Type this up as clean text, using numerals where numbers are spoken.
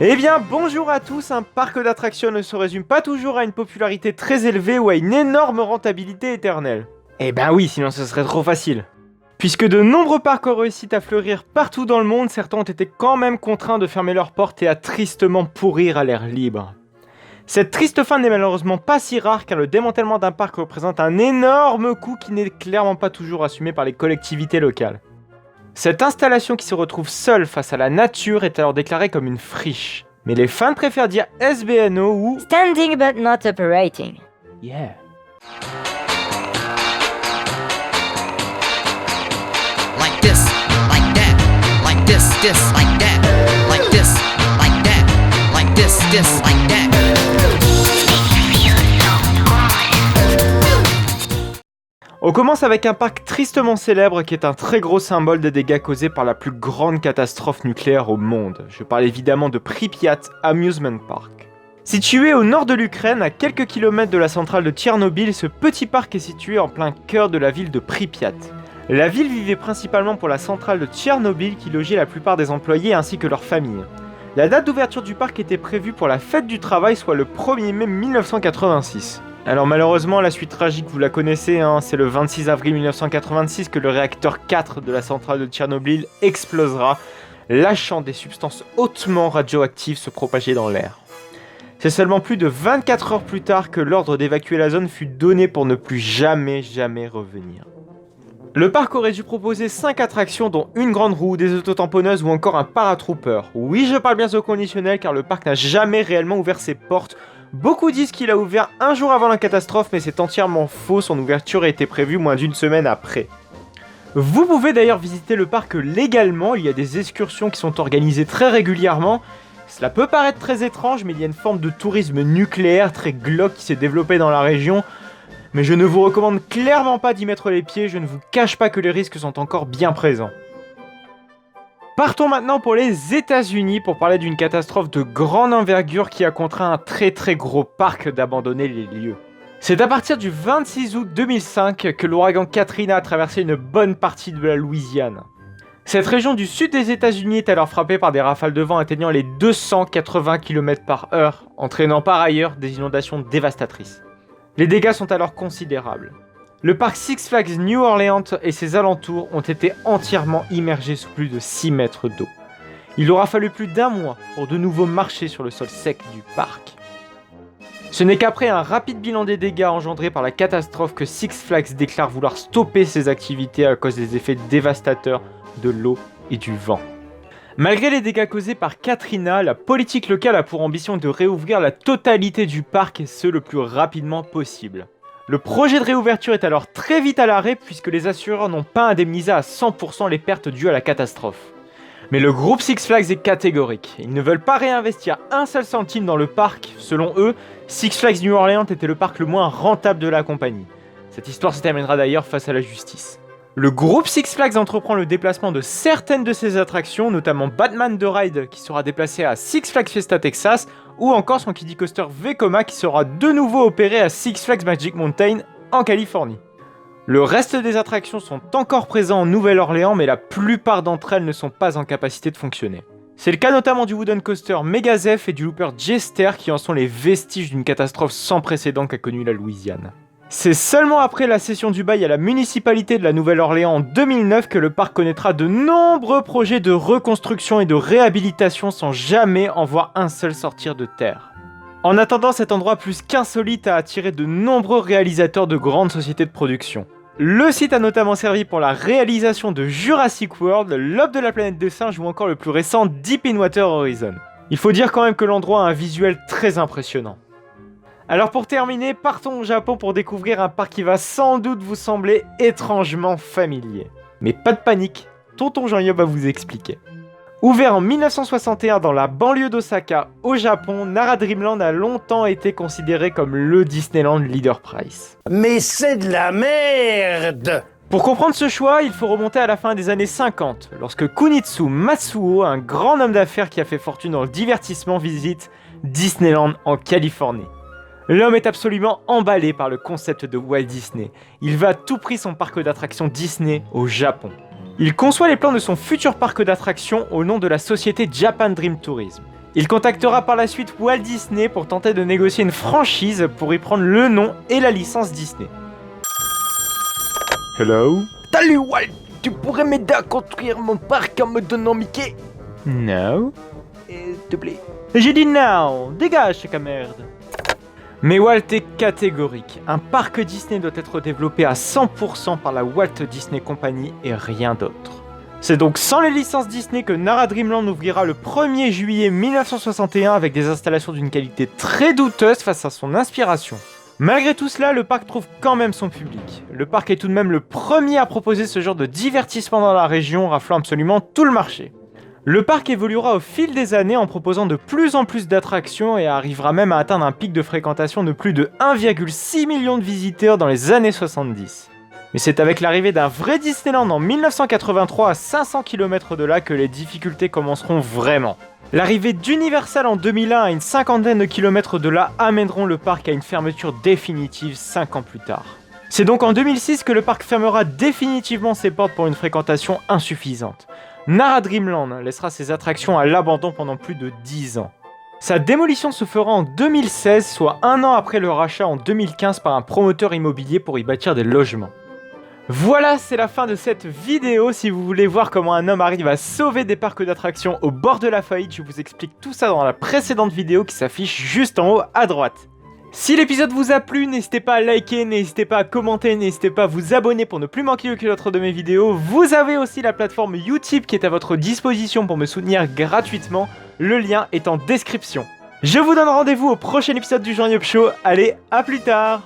Eh bien, bonjour à tous, un parc d'attractions ne se résume pas toujours à une popularité très élevée ou à une énorme rentabilité éternelle. Eh ben oui, sinon ce serait trop facile. Puisque de nombreux parcs ont réussi à fleurir partout dans le monde, certains ont été quand même contraints de fermer leurs portes et à tristement pourrir à l'air libre. Cette triste fin n'est malheureusement pas si rare car le démantèlement d'un parc représente un énorme coût qui n'est clairement pas toujours assumé par les collectivités locales. Cette installation qui se retrouve seule face à la nature est alors déclarée comme une friche. Mais les fans préfèrent dire SBNO ou Standing but not operating. Yeah. Like this, like that, like this, like that, like this, like that, like this, like that. On commence avec un parc tristement célèbre qui est un très gros symbole des dégâts causés par la plus grande catastrophe nucléaire au monde. Je parle évidemment de Pripyat Amusement Park. Situé au nord de l'Ukraine, à quelques kilomètres de la centrale de Tchernobyl, ce petit parc est situé en plein cœur de la ville de Pripyat. La ville vivait principalement pour la centrale de Tchernobyl qui logeait la plupart des employés ainsi que leurs familles. La date d'ouverture du parc était prévue pour la fête du travail, soit le 1er mai 1986. Alors malheureusement, la suite tragique, vous la connaissez, c'est le 26 avril 1986 que le réacteur 4 de la centrale de Tchernobyl explosera, lâchant des substances hautement radioactives se propager dans l'air. C'est seulement plus de 24 heures plus tard que l'ordre d'évacuer la zone fut donné pour ne plus jamais revenir. Le parc aurait dû proposer 5 attractions dont une grande roue, des autotamponneuses ou encore un paratrooper. Oui, je parle bien au conditionnel car le parc n'a jamais réellement ouvert ses portes. Beaucoup disent qu'il a ouvert un jour avant la catastrophe, mais c'est entièrement faux, son ouverture a été prévue moins d'une semaine après. Vous pouvez d'ailleurs visiter le parc légalement, il y a des excursions qui sont organisées très régulièrement. Cela peut paraître très étrange, mais il y a une forme de tourisme nucléaire très glauque qui s'est développée dans la région. Mais je ne vous recommande clairement pas d'y mettre les pieds, je ne vous cache pas que les risques sont encore bien présents. Partons maintenant pour les États-Unis pour parler d'une catastrophe de grande envergure qui a contraint un très gros parc d'abandonner les lieux. C'est à partir du 26 août 2005 que l'ouragan Katrina a traversé une bonne partie de la Louisiane. Cette région du sud des États-Unis est alors frappée par des rafales de vent atteignant les 280 km/h, entraînant par ailleurs des inondations dévastatrices. Les dégâts sont alors considérables. Le parc Six Flags New Orleans et ses alentours ont été entièrement immergés sous plus de 6 mètres d'eau. Il aura fallu plus d'1 mois pour de nouveau marcher sur le sol sec du parc. Ce n'est qu'après un rapide bilan des dégâts engendrés par la catastrophe que Six Flags déclare vouloir stopper ses activités à cause des effets dévastateurs de l'eau et du vent. Malgré les dégâts causés par Katrina, la politique locale a pour ambition de réouvrir la totalité du parc et ce le plus rapidement possible. Le projet de réouverture est alors très vite à l'arrêt puisque les assureurs n'ont pas indemnisé à 100% les pertes dues à la catastrophe. Mais le groupe Six Flags est catégorique. Ils ne veulent pas réinvestir un seul centime dans le parc. Selon eux, Six Flags New Orleans était le parc le moins rentable de la compagnie. Cette histoire se terminera d'ailleurs face à la justice. Le groupe Six Flags entreprend le déplacement de certaines de ses attractions, notamment Batman The Ride qui sera déplacé à Six Flags Fiesta Texas, ou encore son Kiddie Coaster Vekoma qui sera de nouveau opéré à Six Flags Magic Mountain en Californie. Le reste des attractions sont encore présents en Nouvelle-Orléans, mais la plupart d'entre elles ne sont pas en capacité de fonctionner. C'est le cas notamment du Wooden Coaster Megazef et du Looper Jester qui en sont les vestiges d'une catastrophe sans précédent qu'a connue la Louisiane. C'est seulement après la cession du bail à la municipalité de la Nouvelle-Orléans en 2009 que le parc connaîtra de nombreux projets de reconstruction et de réhabilitation sans jamais en voir un seul sortir de terre. En attendant, cet endroit plus qu'insolite a attiré de nombreux réalisateurs de grandes sociétés de production. Le site a notamment servi pour la réalisation de Jurassic World, L'Aube de la planète des singes ou encore le plus récent Deep in Water Horizon. Il faut dire quand même que l'endroit a un visuel très impressionnant. Alors pour terminer, partons au Japon pour découvrir un parc qui va sans doute vous sembler étrangement familier. Mais pas de panique, tonton Jean-Yob va vous expliquer. Ouvert en 1961 dans la banlieue d'Osaka, au Japon, Nara Dreamland a longtemps été considéré comme le Disneyland Leader Price. Mais c'est de la merde! Pour comprendre ce choix, il faut remonter à la fin des années 50, lorsque Kunitsu Matsuo, un grand homme d'affaires qui a fait fortune dans le divertissement, visite Disneyland en Californie. L'homme est absolument emballé par le concept de Walt Disney. Il veut à tout prix son parc d'attractions Disney au Japon. Il conçoit les plans de son futur parc d'attractions au nom de la société Japan Dream Tourism. Il contactera par la suite Walt Disney pour tenter de négocier une franchise pour y prendre le nom et la licence Disney. Hello? Salut Walt, tu pourrais m'aider à construire mon parc en me donnant Mickey? No. S'il te plaît. J'ai dit now, dégage ce merde. Mais Walt est catégorique. Un parc Disney doit être développé à 100% par la Walt Disney Company et rien d'autre. C'est donc sans les licences Disney que Nara Dreamland ouvrira le 1er juillet 1961 avec des installations d'une qualité très douteuse face à son inspiration. Malgré tout cela, le parc trouve quand même son public. Le parc est tout de même le premier à proposer ce genre de divertissement dans la région, raflant absolument tout le marché. Le parc évoluera au fil des années en proposant de plus en plus d'attractions et arrivera même à atteindre un pic de fréquentation de plus de 1,6 million de visiteurs dans les années 70. Mais c'est avec l'arrivée d'un vrai Disneyland en 1983 à 500 km de là que les difficultés commenceront vraiment. L'arrivée d'Universal en 2001 à une cinquantaine de kilomètres de là amèneront le parc à une fermeture définitive 5 ans plus tard. C'est donc en 2006 que le parc fermera définitivement ses portes pour une fréquentation insuffisante. Nara Dreamland laissera ses attractions à l'abandon pendant plus de 10 ans. Sa démolition se fera en 2016, soit un an après le rachat en 2015 par un promoteur immobilier pour y bâtir des logements. Voilà, c'est la fin de cette vidéo. Si vous voulez voir comment un homme arrive à sauver des parcs d'attractions au bord de la faillite, je vous explique tout ça dans la précédente vidéo qui s'affiche juste en haut à droite. Si l'épisode vous a plu, n'hésitez pas à liker, n'hésitez pas à commenter, n'hésitez pas à vous abonner pour ne plus manquer aucune autre de mes vidéos. Vous avez aussi la plateforme Utip qui est à votre disposition pour me soutenir gratuitement. Le lien est en description. Je vous donne rendez-vous au prochain épisode du Jean Yop Show. Allez, à plus tard!